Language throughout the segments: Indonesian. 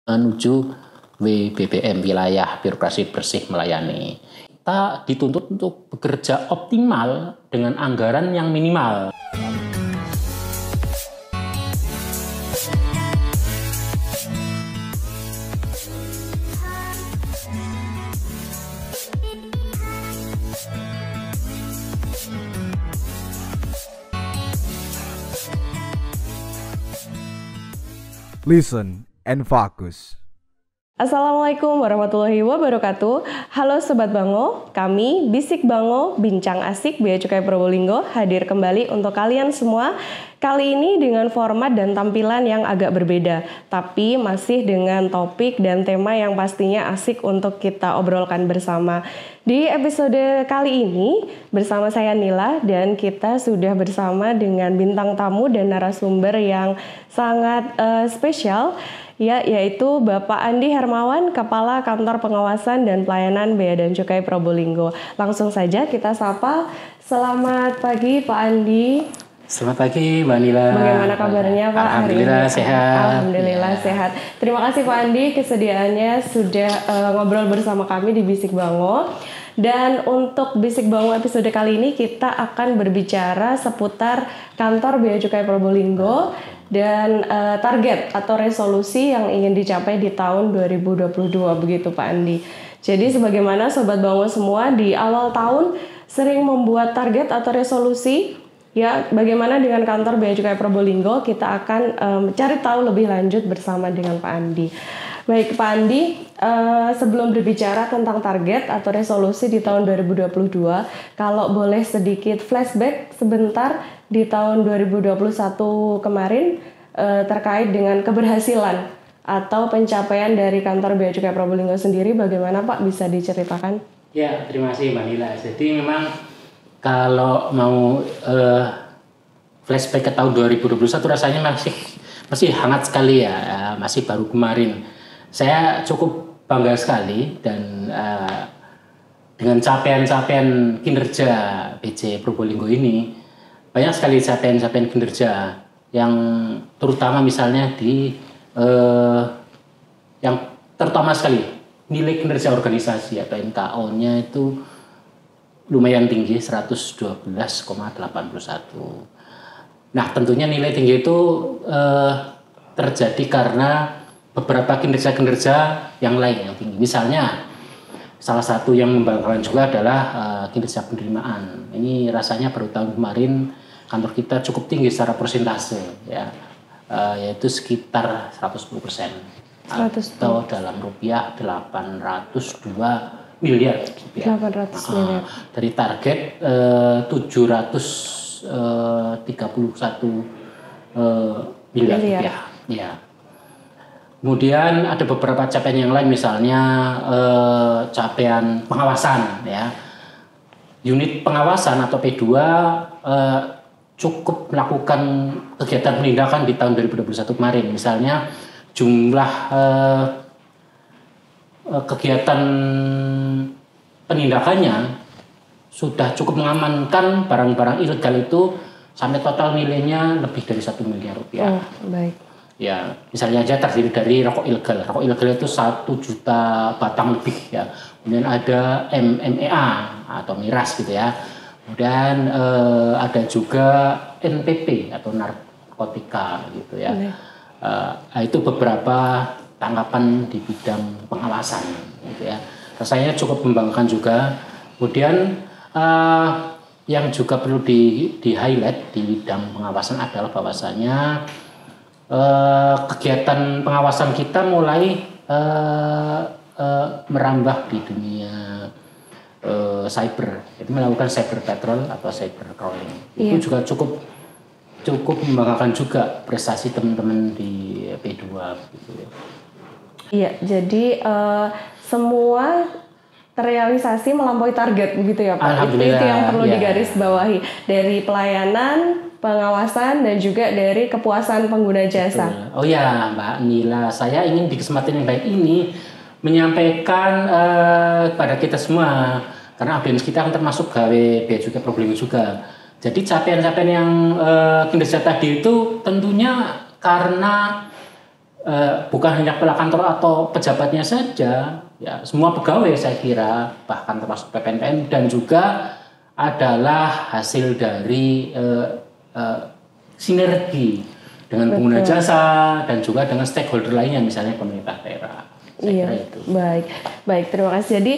menuju WBBM, wilayah birokrasi bersih melayani. Kita dituntut untuk bekerja optimal dengan anggaran yang minimal. Listen and focus. Assalamualaikum warahmatullahi wabarakatuh. Halo Sobat Bango, kami Bisik Bango Bincang Asik Bea Cukai Probolinggo hadir kembali untuk kalian semua. Kali ini dengan format dan tampilan yang agak berbeda, tapi masih dengan topik dan tema yang pastinya asik untuk kita obrolkan bersama. Di episode kali ini bersama saya Nila dan kita sudah bersama dengan bintang tamu dan narasumber yang sangat spesial, yaitu Bapak Andi Hermawan, Kepala Kantor Pengawasan dan Pelayanan Bea dan Cukai Probolinggo. Langsung saja kita sapa. Selamat pagi Pak Andi. Selamat pagi Mbak Nila. Bagaimana kabarnya Pak? Alhamdulillah hari ini? Sehat. Alhamdulillah sehat. Terima kasih Pak Andi kesediaannya sudah ngobrol bersama kami di Bisik Bango. Dan untuk Bisik Bango episode kali ini kita akan berbicara seputar Kantor Bea Cukai Probolinggo dan target atau resolusi yang ingin dicapai di tahun 2022 begitu Pak Andi. Jadi sebagaimana Sobat Bango semua di awal tahun sering membuat target atau resolusi, ya bagaimana dengan Kantor Bea Cukai Probolinggo, kita akan mencari tahu lebih lanjut bersama dengan Pak Andi. Baik Pak Andi, sebelum berbicara tentang target atau resolusi di tahun 2022, kalau boleh sedikit flashback sebentar di tahun 2021 kemarin terkait dengan keberhasilan atau pencapaian dari Kantor Bea Cukai Probolinggo sendiri, bagaimana Pak, bisa diceritakan? Ya, terima kasih Mbak Nila. Jadi memang kalau mau flashback ke tahun 2021 rasanya masih hangat sekali ya, masih baru kemarin. Saya cukup bangga sekali dan dengan capaian-capaian kinerja BC Probolinggo ini, banyak sekali capaian-capaian kinerja yang terutama misalnya di yang terutama sekali nilai kinerja organisasi atau NKO-nya itu lumayan tinggi, 112,81. Nah tentunya nilai tinggi itu terjadi karena beberapa kinerja-kinerja yang lain yang tinggi. Misalnya salah satu yang membanggakan juga adalah kinerja penerimaan. Ini rasanya baru tahun kemarin kantor kita cukup tinggi secara persentase, ya, yaitu sekitar 110%. Atau dalam rupiah 802 miliar rupiah. 800 miliar. Dari target 731 miliar rupiah. Ya. Kemudian ada beberapa capaian yang lain, misalnya capaian pengawasan, ya. Unit pengawasan atau P2 cukup melakukan kegiatan penindakan di tahun 2021 kemarin. Misalnya jumlah kegiatan penindakannya sudah cukup mengamankan barang-barang ilegal itu sampai total nilainya lebih dari 1 miliar rupiah. Oh, baik. Ya, misalnya aja terdiri dari rokok ilegal. Rokok ilegal itu 1 juta batang lebih, ya. Kemudian ada MEA atau miras gitu ya. Kemudian ada juga NPP atau narkotika gitu ya. Itu beberapa tangkapan di bidang pengawasan gitu ya. Rasanya cukup membanggakan juga. Kemudian yang juga perlu di highlight di bidang pengawasan adalah bahwasanya kegiatan pengawasan kita mulai merambah di dunia cyber. Itu melakukan cyber patrol atau cyber crawling. Itu juga cukup membanggakan juga prestasi teman-teman di P2 gitu ya. Iya, jadi semua terrealisasi melampaui target begitu ya Pak. Itu yang perlu digarisbawahi dari pelayanan, pengawasan dan juga dari kepuasan pengguna jasa. Betul. Oh ya Mbak Nila, saya ingin di kesempatan yang baik ini menyampaikan kepada kita semua, karena audiens kita kan termasuk gawe Bea Cukai Probolinggo juga. Jadi capaian-capaian yang kinerja tadi itu tentunya karena bukan hanya kepala kantor atau pejabatnya saja, ya semua pegawai saya kira, bahkan termasuk PPNPN, dan juga adalah hasil dari sinergi dengan pengguna jasa dan juga dengan stakeholder lainnya, misalnya pemerintah daerah. Saya kira itu. Baik, terima kasih. Jadi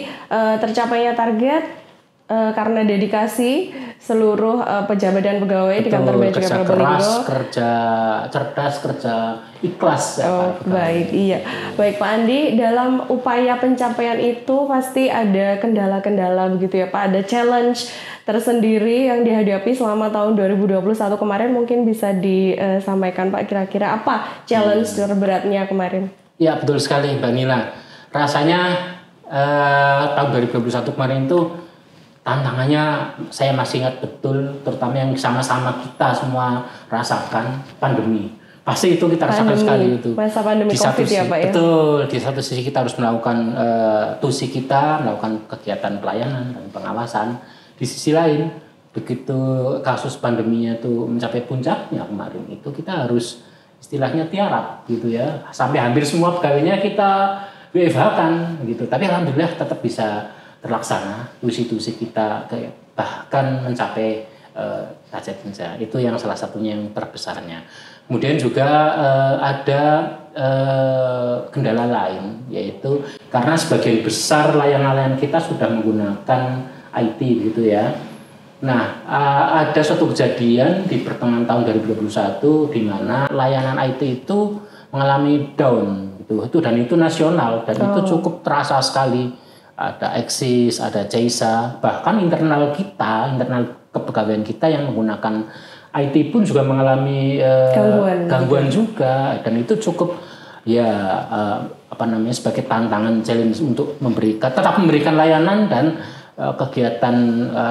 tercapainya target karena dedikasi seluruh pejabat dan pegawai di kantor Bea Cukai Probolinggo. Kerja cerdas, kerja ikhlas. Baik, iya. Baik Pak Andi, dalam upaya pencapaian itu pasti ada kendala-kendala begitu ya Pak, ada challenge tersendiri yang dihadapi selama tahun 2021 kemarin, mungkin bisa disampaikan Pak, kira-kira apa challenge terberatnya kemarin? Ya betul sekali Mbak Nila. Rasanya tahun 2021 kemarin itu tantangannya saya masih ingat betul, terutama yang sama-sama kita semua rasakan, pandemi. Pasti itu kita rasakan sekali itu. Masa pandemi COVID ya Pak ya? Betul, di satu sisi kita harus melakukan tusi kita, melakukan kegiatan pelayanan dan pengawasan. Di sisi lain, begitu kasus pandeminya itu mencapai puncaknya kemarin itu, kita harus istilahnya tiarap gitu ya. Sampai hampir semua pegawainya kita WFH-kan gitu. Tapi alhamdulillah tetap bisa terlaksana, tusi-tusi kita bahkan mencapai target kerja. Itu yang salah satunya yang terbesarnya. Kemudian juga ada kendala lain, yaitu karena sebagian besar layanan-layanan kita sudah menggunakan IT gitu ya. Nah, ada suatu kejadian di pertengahan tahun 2021 di mana layanan IT itu mengalami down gitu. Dan itu nasional dan itu cukup terasa sekali. Ada Axis, ada Caisa, bahkan internal kepegawaian kita yang menggunakan IT pun juga mengalami gangguan juga, dan itu cukup sebagai tantangan, challenge untuk tetap memberikan layanan dan kegiatan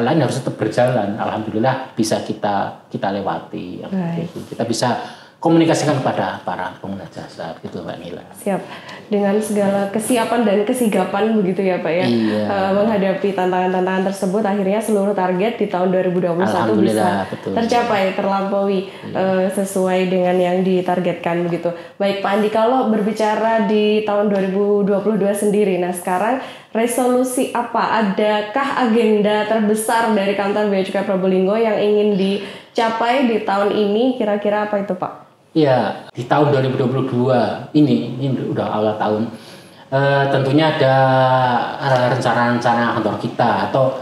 lain harus tetap berjalan. Alhamdulillah bisa kita lewati. Kita bisa komunikasikan kepada para pengguna jasa gitu Mbak Nila. Siap. Dengan segala kesiapan dan kesigapan begitu ya Pak ya. Menghadapi tantangan-tantangan tersebut, akhirnya seluruh target di tahun 2021 bisa tercapai, terlampaui sesuai dengan yang ditargetkan begitu. Baik Pak Andi, kalau berbicara di tahun 2022 sendiri, nah sekarang resolusi apa? Adakah agenda terbesar dari kantor Bea Cukai Probolinggo yang ingin dicapai di tahun ini? Kira-kira apa itu Pak? Ya, di tahun 2022 ini udah awal tahun, tentunya ada rencana-rencana kantor kita, atau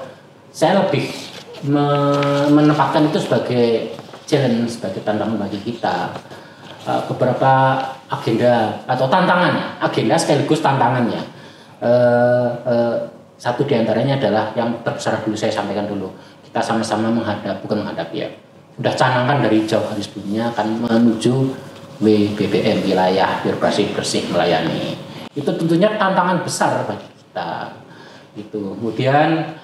saya lebih menempatkan itu sebagai challenge, sebagai tantangan bagi kita. Beberapa agenda atau tantangan, agenda sekaligus tantangannya. Satu diantaranya adalah yang terbesar dulu saya sampaikan dulu. Kita sama-sama bukan menghadapi ya. Udah canangkan dari jauh hari sebelumnya akan menuju WBBM, wilayah birokrasi bersih melayani. Itu tentunya tantangan besar bagi kita. Itu. Kemudian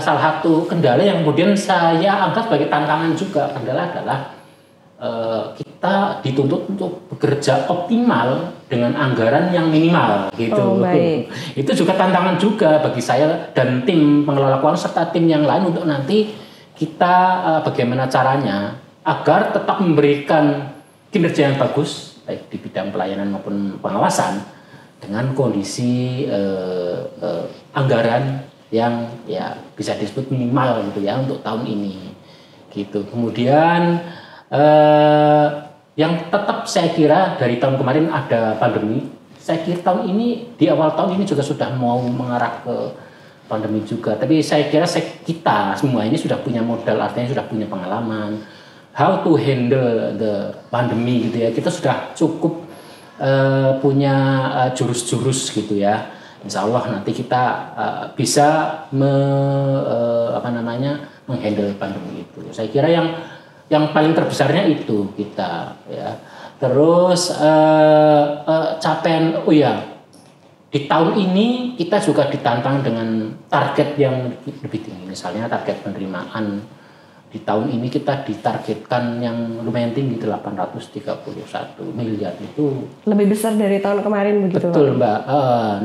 salah satu kendala yang kemudian saya angkat sebagai tantangan juga, kendala adalah kita dituntut untuk bekerja optimal dengan anggaran yang minimal gitu. Itu juga tantangan juga bagi saya dan tim pengelola keuangan serta tim yang lain untuk nanti kita bagaimana caranya agar tetap memberikan kinerja yang bagus baik di bidang pelayanan maupun pengawasan dengan kondisi anggaran yang ya bisa disebut minimal gitu ya untuk tahun ini gitu. Kemudian yang tetap saya kira dari tahun kemarin ada pandemi, saya kira tahun ini di awal tahun ini juga sudah mau mengarah ke pandemi juga, tapi saya kira kita semua ini sudah punya modal, artinya sudah punya pengalaman how to handle the pandemi gitu ya. Kita sudah cukup punya jurus-jurus gitu ya. Insya Allah nanti kita bisa menghandle pandemi itu. Saya kira yang paling terbesarnya itu kita ya. Terus capaian di tahun ini kita juga ditantang dengan target yang lebih tinggi. Misalnya target penerimaan di tahun ini kita ditargetkan yang lumayan tinggi, 831 miliar. Itu lebih besar dari tahun kemarin begitu. Betul Mbak,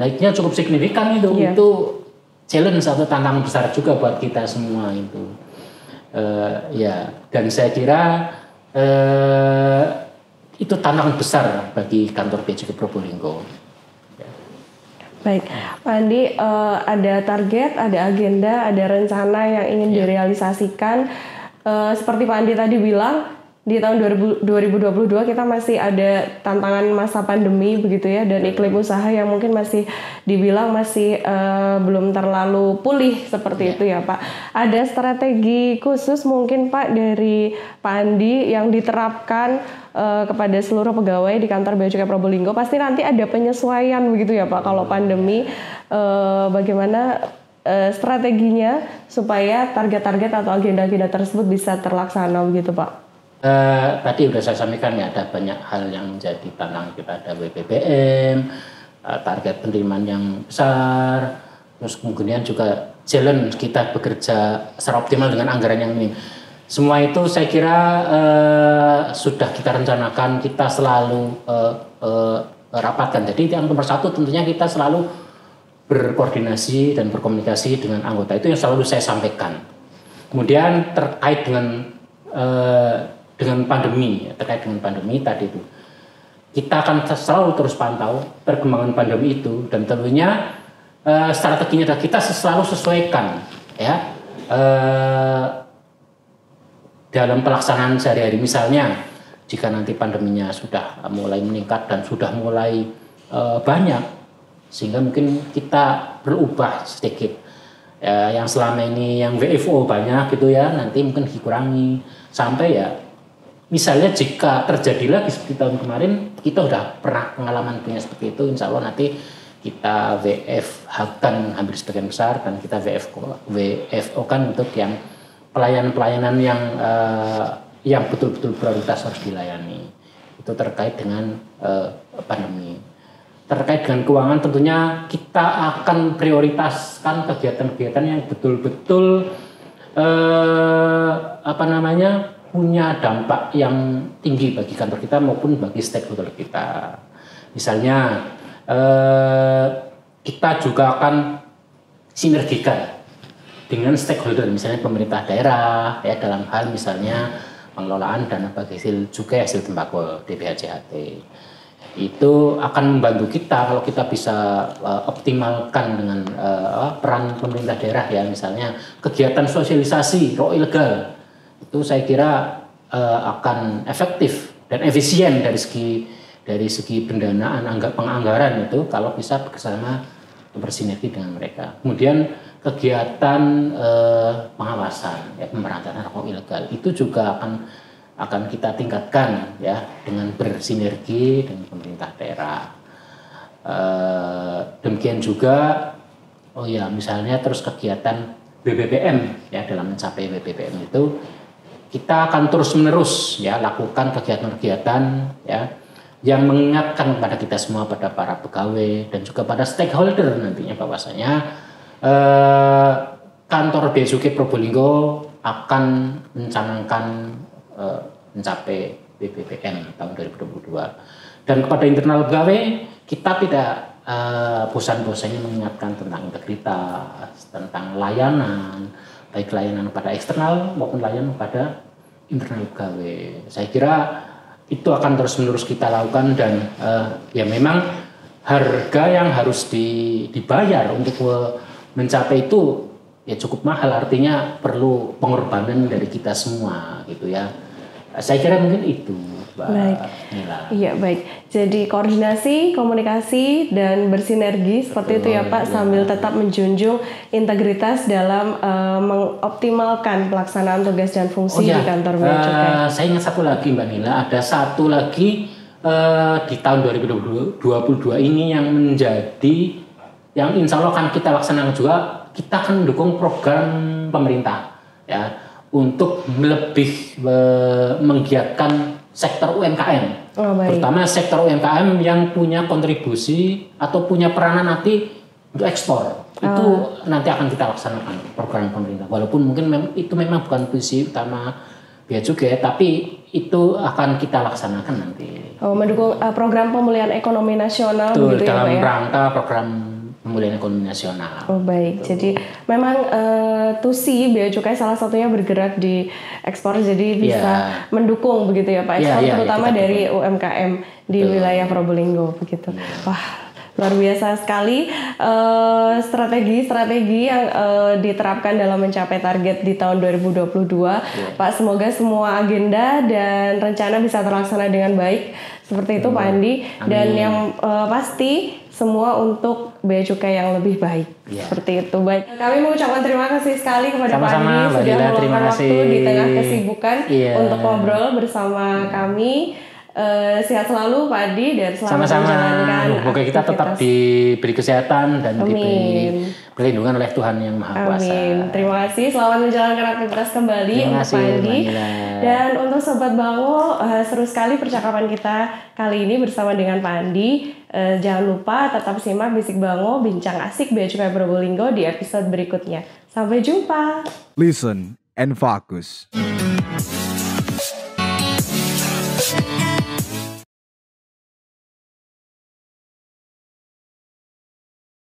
naiknya cukup signifikan itu. Itu challenge atau tantangan besar juga buat kita semua itu. Dan saya kira itu tantangan besar bagi kantor Bea Cukai Probolinggo. Baik, Pak Andi, ada target, ada agenda, ada rencana yang ingin direalisasikan. Seperti Pak Andi tadi bilang, di tahun 2022 kita masih ada tantangan masa pandemi begitu ya, dan iklim usaha yang mungkin masih dibilang masih belum terlalu pulih seperti itu ya Pak. Ada strategi khusus mungkin Pak dari Pak Andi yang diterapkan kepada seluruh pegawai di kantor Bea Cukai Probolinggo? Pasti nanti ada penyesuaian begitu ya Pak kalau pandemi, bagaimana strateginya supaya target-target atau agenda-agenda tersebut bisa terlaksana begitu Pak? Tadi sudah saya sampaikan ya, ada banyak hal yang menjadi tantangan kita, ada WPBM, target penerimaan yang besar, terus kemudian juga challenge kita bekerja secara optimal dengan anggaran yang minim. Semua itu saya kira sudah kita rencanakan, kita selalu rapatkan. Jadi yang nomor satu tentunya kita selalu berkoordinasi dan berkomunikasi dengan anggota, itu yang selalu saya sampaikan. Kemudian terkait dengan pandemi, terkait dengan pandemi tadi itu, kita akan selalu terus pantau perkembangan pandemi itu, dan tentunya strateginya adalah kita selalu sesuaikan ya dalam pelaksanaan sehari-hari. Misalnya jika nanti pandeminya sudah mulai meningkat dan sudah mulai banyak, sehingga mungkin kita berubah sedikit yang selama ini yang WFO banyak gitu ya, nanti mungkin dikurangi sampai ya. Misalnya jika terjadi lagi seperti tahun kemarin, kita udah pernah pengalaman punya seperti itu, insya Allah nanti kita WFH-kan hampir sebagian besar, dan kita WFO kan untuk yang pelayanan-pelayanan yang betul-betul prioritas harus dilayani. Itu terkait dengan pandemi. Terkait dengan keuangan tentunya kita akan prioritaskan kegiatan-kegiatan yang betul-betul punya dampak yang tinggi bagi kantor kita maupun bagi stakeholder kita. Misalnya kita juga akan sinergikan dengan stakeholder, misalnya pemerintah daerah ya, dalam hal misalnya pengelolaan dana bagi hasil cukai hasil tembakau DBHJHT. Itu akan membantu kita kalau kita bisa optimalkan dengan peran pemerintah daerah ya, misalnya kegiatan sosialisasi rokok ilegal. Itu saya kira akan efektif dan efisien dari segi pendanaan penganggaran itu kalau bisa bersama bersinergi dengan mereka. Kemudian kegiatan pengawasan ya, pemberantasan rokok ilegal itu juga akan kita tingkatkan ya dengan bersinergi dengan pemerintah daerah. Demikian juga misalnya terus kegiatan BBPM ya, dalam mencapai BBPM itu kita akan terus-menerus ya lakukan kegiatan-kegiatan ya yang mengingatkan kepada kita semua, pada para pegawai dan juga pada stakeholder nantinya, bahwasanya kantor Bea Cukai Probolinggo akan mencanangkan mencapai BBPM tahun 2022. Dan kepada internal pegawai kita tidak bosan-bosannya mengingatkan tentang integritas, tentang layanan, baik layanan pada eksternal maupun layanan pada internal pegawai. Saya kira itu akan terus-menerus kita lakukan, dan ya memang harga yang harus dibayar untuk mencapai itu ya cukup mahal, artinya perlu pengorbanan dari kita semua gitu ya. Saya kira mungkin itu, Mbak Nila. Iya, baik. Jadi koordinasi, komunikasi, dan bersinergi seperti itu ya Pak, sambil tetap menjunjung integritas dalam mengoptimalkan pelaksanaan tugas dan fungsi di kantor Bea Cukai. Saya ingat satu lagi Mbak Nila, ada satu lagi di tahun 2022 ini yang menjadi, yang insya Allah akan kita laksanakan juga. Kita akan mendukung program pemerintah ya, untuk lebih menggiatkan sektor UMKM, terutama sektor UMKM yang punya kontribusi atau punya peranan nanti untuk ekspor. Itu nanti akan kita laksanakan program pemerintah. Walaupun mungkin itu memang bukan visi utama Bea Cukai, tapi itu akan kita laksanakan nanti. Mendukung program pemulihan ekonomi nasional betul, gitu dalam ya Pak ya? Rangka program pemulihan ekonomi nasional. Oh baik, jadi memang TUSI Bea Cukai salah satunya bergerak di ekspor, jadi bisa mendukung begitu ya Pak ekspor, terutama dari UMKM di wilayah Probolinggo begitu. Wah, luar biasa sekali strategi-strategi yang diterapkan dalam mencapai target di tahun 2022. Pak, semoga semua agenda dan rencana bisa terlaksana dengan baik seperti itu Pak Andi. Dan yang pasti semua untuk bea cukai yang lebih baik. Seperti itu. Baik. Kami mengucapkan terima kasih sekali kepada Pak Andi sudah meluangkan waktu di tengah kesibukan untuk ngobrol bersama kami. Sehat selalu Pak Adi dan selamat menjalankan. Semoga kita tetap diberi kesehatan dan diberi perlindungan oleh Tuhan yang Maha Kuasa. Amin. Terima kasih. Selamat menjalankan aktivitas kembali untuk Pak Adi. Dan untuk Sobat Bango, seru sekali percakapan kita kali ini bersama dengan Pak Andi. Jangan lupa tetap simak Bisik Bango, bincang asik Bea Cukai Probolinggo di episode berikutnya. Sampai jumpa. Listen and focus.